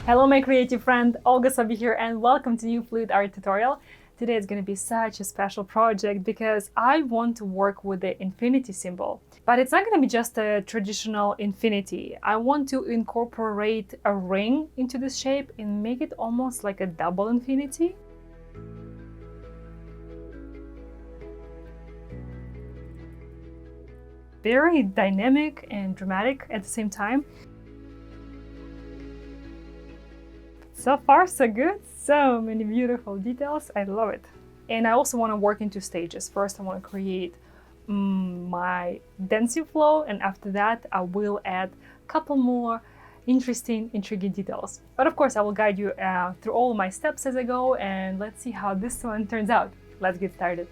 Hello my creative friend, Olga Soby here, and welcome to new fluid art tutorial. Today is going to be such a special project because I want to work with the infinity symbol. But it's not going to be just a traditional infinity. I want to incorporate a ring into this shape and make it almost like a double infinity. Very dynamic and dramatic at the same time. So far, so good. So many beautiful details. I love it. And I also want to work into stages. First, I want to create my dancing flow, and after that, I will add a couple more interesting, intriguing details. But of course, I will guide you through all my steps as I go, and let's see how this one turns out. Let's get started.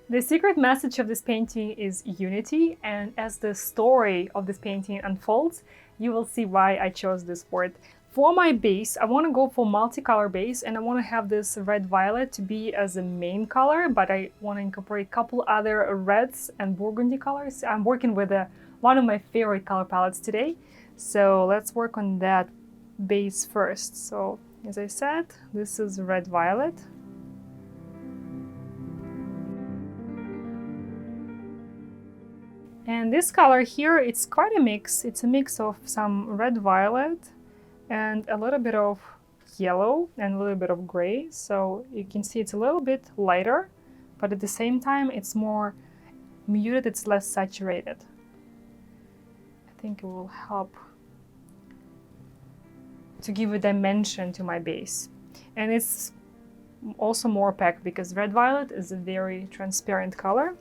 The secret message of this painting is unity, and as the story of this painting unfolds, you will see why I chose this word. For my base, I want to go for multicolor base, and I want to have this red violet to be as a main color, but I want to incorporate a couple other reds and burgundy colors. I'm working with one of my favorite color palettes today, so let's work on that base first. So as I said, this is red violet. And this color here, it's quite a mix. It's a mix of some red violet and a little bit of yellow and a little bit of gray. So you can see it's a little bit lighter, but at the same time, it's more muted, it's less saturated. I think it will help to give a dimension to my base. And it's also more opaque because red violet is a very transparent color.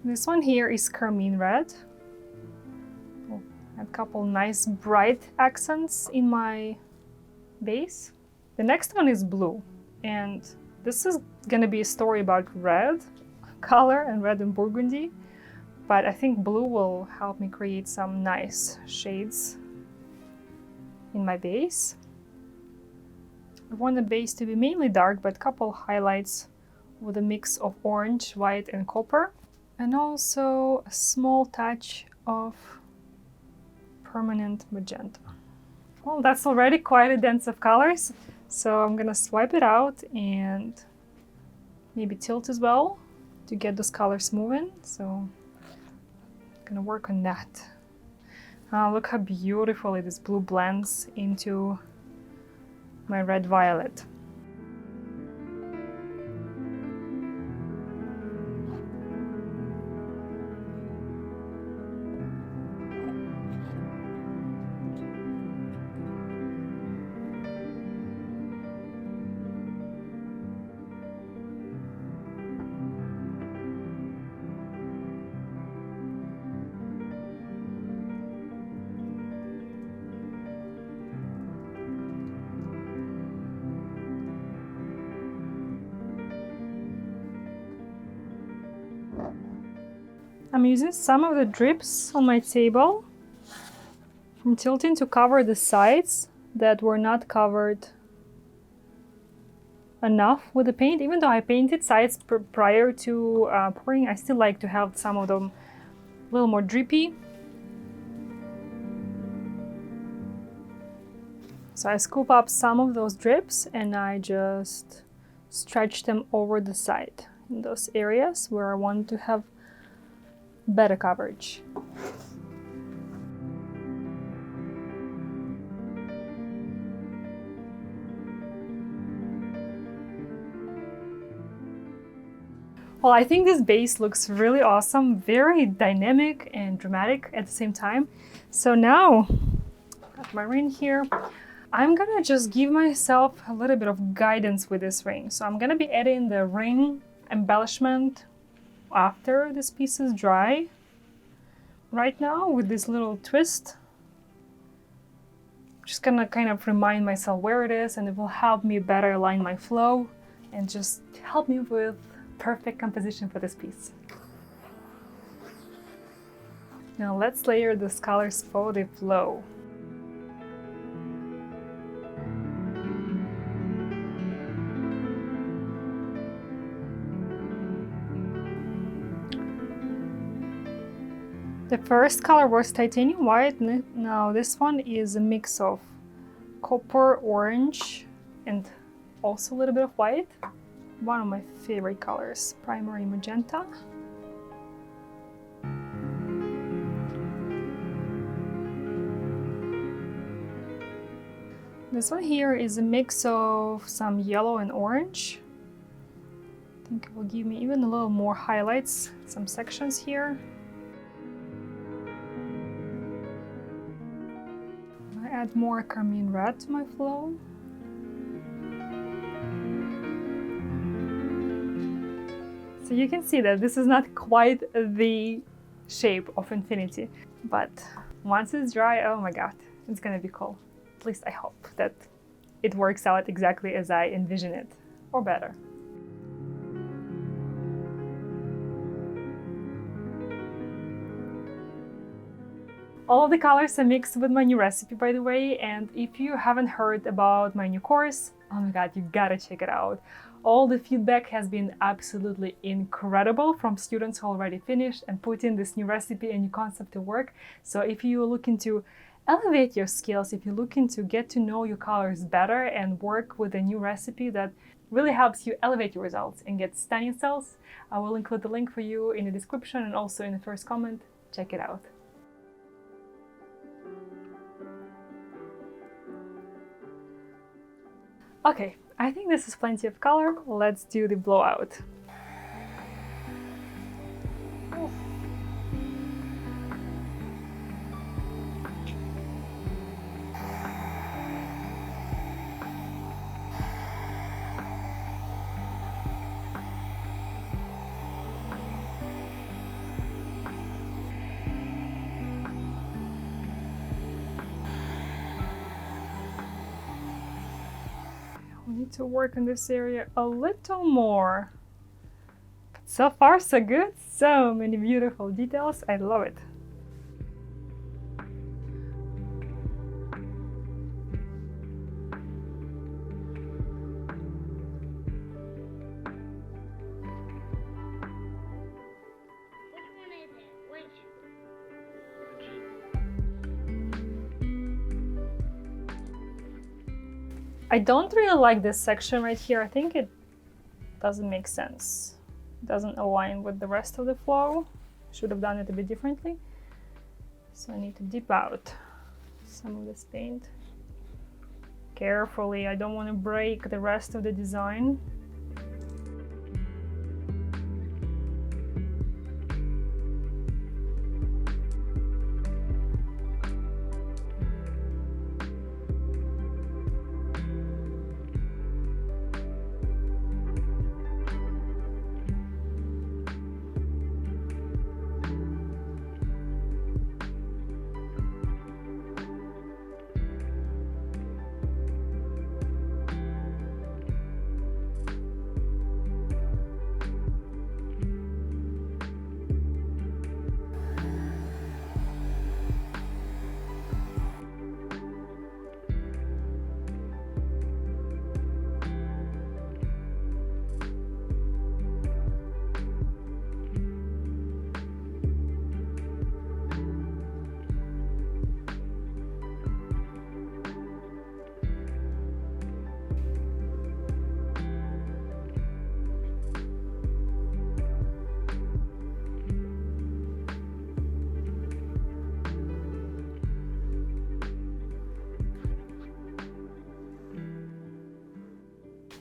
This one here is carmine red. A couple nice bright accents in my base. The next one is blue, and this is going to be a story about red color and red and burgundy, but I think blue will help me create some nice shades in my base. I want the base to be mainly dark, but a couple highlights with a mix of orange, white and copper. And also a small touch of permanent magenta. Well, that's already quite a dance of colors, so I'm gonna swipe it out and maybe tilt as well to get those colors moving. So I'm gonna work on that. Look how beautifully this blue blends into my red violet. I'm using some of the drips on my table from tilting to cover the sides that were not covered enough with the paint. Even though I painted sides prior to pouring, I still like to have some of them a little more drippy. So I scoop up some of those drips and I just stretch them over the side in those areas where I want to have better coverage. Well, I think this base looks really awesome, very dynamic and dramatic at the same time. So now, got my ring here. I'm gonna just give myself a little bit of guidance with this ring. So I'm gonna be adding the ring embellishment after this piece is dry. Right now, with this little twist, I'm just gonna kind of remind myself where it is, and it will help me better align my flow and just help me with perfect composition for this piece. Now let's layer these colors for the flow. The first color was titanium white. Now this one is a mix of copper, orange, and also a little bit of white. One of my favorite colors, primary magenta. This one here is a mix of some yellow and orange. I think it will give me even a little more highlights, some sections here. I add more carmine red to my flow. So you can see that this is not quite the shape of infinity, but once it's dry, oh my god, it's gonna be cool. At least I hope that it works out exactly as I envision it, or better. All of the colors are mixed with my new recipe, by the way, and if you haven't heard about my new course, oh my god, you gotta check it out. All the feedback has been absolutely incredible from students who already finished and put in this new recipe and new concept to work. So if you're looking to elevate your skills, if you're looking to get to know your colors better and work with a new recipe that really helps you elevate your results and get stunning cells, I will include the link for you in the description and also in the first comment. Check it out. Okay, I think this is plenty of color. Let's do the blowout. We need to work on this area a little more. But so far, so good. So many beautiful details. I love it. I don't really like this section right here. I think it doesn't make sense. It doesn't align with the rest of the flow. Should have done it a bit differently. So I need to dip out some of this paint carefully. I don't want to break the rest of the design.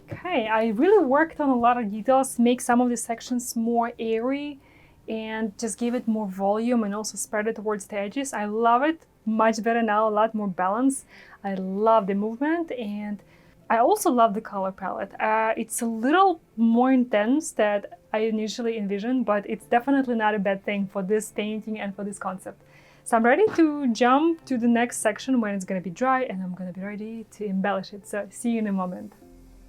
Okay, I really worked on a lot of details, make some of the sections more airy and just give it more volume and also spread it towards the edges. I love it much better now, a lot more balance. I love the movement and I also love the color palette. It's a little more intense than I initially envisioned, but it's definitely not a bad thing for this painting and for this concept. So I'm ready to jump to the next section when it's gonna be dry and I'm gonna be ready to embellish it. So see you in a moment.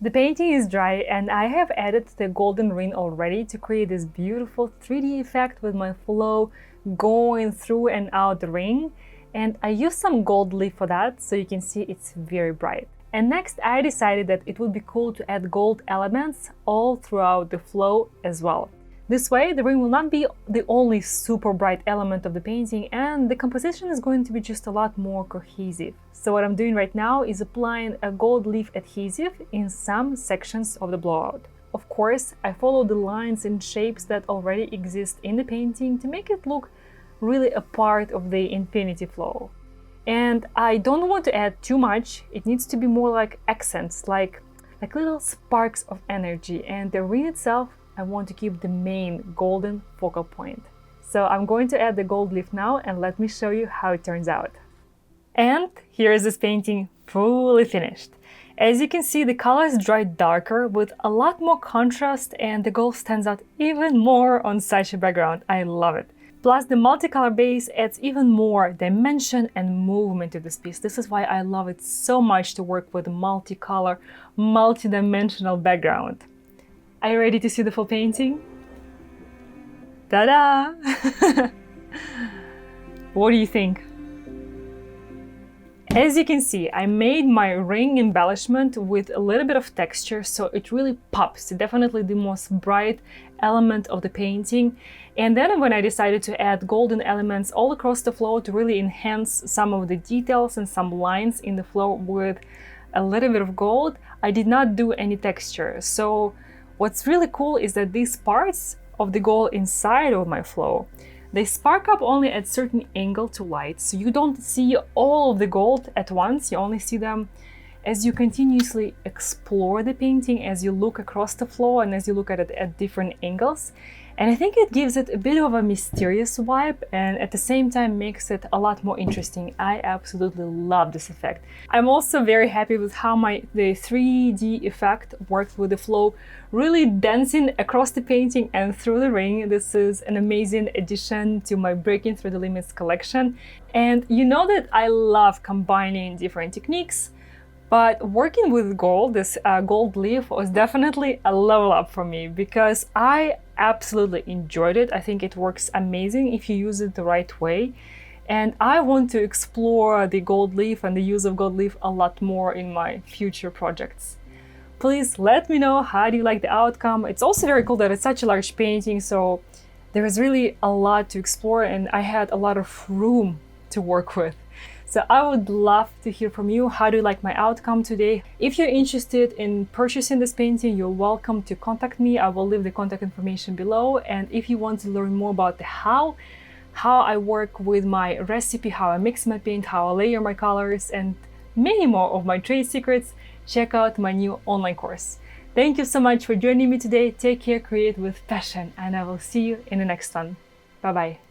The painting is dry and I have added the golden ring already to create this beautiful 3D effect with my flow going through and out the ring. And I used some gold leaf for that, so you can see it's very bright. And next I decided that it would be cool to add gold elements all throughout the flow as well. This way, the ring will not be the only super bright element of the painting, and the composition is going to be just a lot more cohesive. So what I'm doing right now is applying a gold leaf adhesive in some sections of the blowout. Of course, I follow the lines and shapes that already exist in the painting to make it look really a part of the infinity flow. And I don't want to add too much. It needs to be more like accents, like little sparks of energy, and the ring itself, I want to keep the main golden focal point. So I'm going to add the gold leaf now, and let me show you how it turns out. And here is this painting fully finished. As you can see, the colors dried darker with a lot more contrast, and the gold stands out even more on such a background. I love it. Plus, the multicolor base adds even more dimension and movement to this piece. This is why I love it so much to work with a multicolor, multi-dimensional background. Are you ready to see the full painting? Ta-da! What do you think? As you can see, I made my ring embellishment with a little bit of texture, so it really pops. Definitely the most bright element of the painting. And then when I decided to add golden elements all across the floor to really enhance some of the details and some lines in the floor with a little bit of gold, I did not do any texture. So what's really cool is that these parts of the gold inside of my flow, they spark up only at certain angle to light, so you don't see all of the gold at once. You only see them as you continuously explore the painting, as you look across the floor and as you look at it at different angles. And I think it gives it a bit of a mysterious vibe, and at the same time makes it a lot more interesting. I absolutely love this effect. I'm also very happy with how the 3D effect worked with the flow, really dancing across the painting and through the ring. This is an amazing addition to my Breaking Through the Limits collection. And you know that I love combining different techniques, but working with gold, this gold leaf, was definitely a level up for me because I absolutely enjoyed it. I think it works amazing if you use it the right way. And I want to explore the gold leaf and the use of gold leaf a lot more in my future projects. Please let me know how do you like the outcome. It's also very cool that it's such a large painting, so there is really a lot to explore and I had a lot of room to work with. So I would love to hear from you. How do you like my outcome today? If you're interested in purchasing this painting, you're welcome to contact me. I will leave the contact information below. And if you want to learn more about the how I work with my recipe, how I mix my paint, how I layer my colors, and many more of my trade secrets, check out my new online course. Thank you so much for joining me today. Take care, create with passion, and I will see you in the next one. Bye-bye.